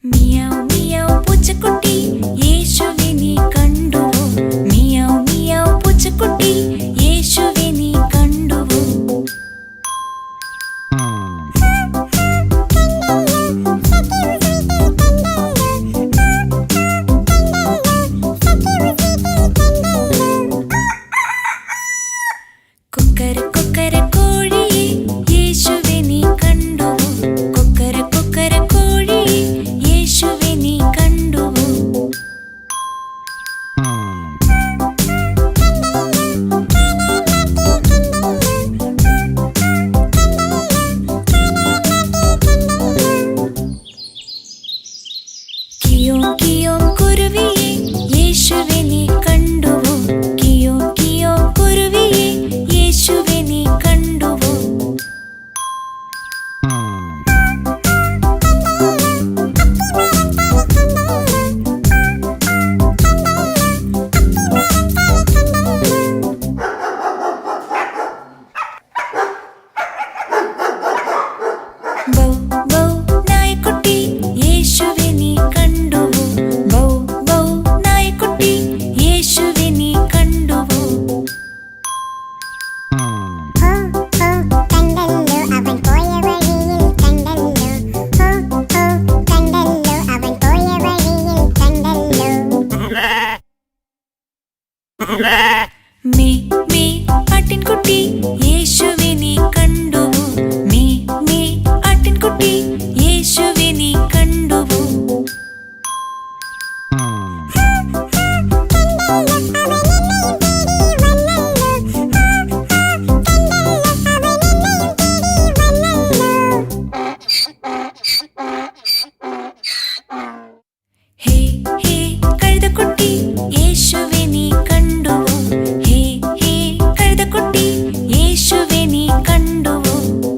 Meow meow പൂച്ചക്കുട്ടി യേശുവെ നീ കണ്ടുവോ? മിയാവ് മിയാവ് പൂച്ചക്കുട്ടി യേശുവെ നീ കണ്ടുവോ? കൊക്കര കൊക്കര കോഴിയെ യേശുവെ നീ കണ്ടുവോ? കൊക്കര കൊക്കര കോഴിയെ യേശുവെ നീ കണ്ടുവോ? കിയോ കിയോ കുരുവിയെ യേശുവെ നീ കണ്ടുവോ? കിയോ കിയോ കുരുവിയെ യേശുവെ നീ കണ്ടുവോ? ബൗ ബൗ നായക്കുട്ടി യേശുവെ നീ കണ്ടുവോ? ബൗ ബൗ നായക്കുട്ടി യേശുവെ നീ കണ്ടുവോ? കണ്ടല്ലോ അവൻ പോയ വഴിയിൽ കണ്ടല്ലോ. കണ്ടല്ലോ അവൻ പോയ വഴിയിൽ കണ്ടല്ലോ. മേ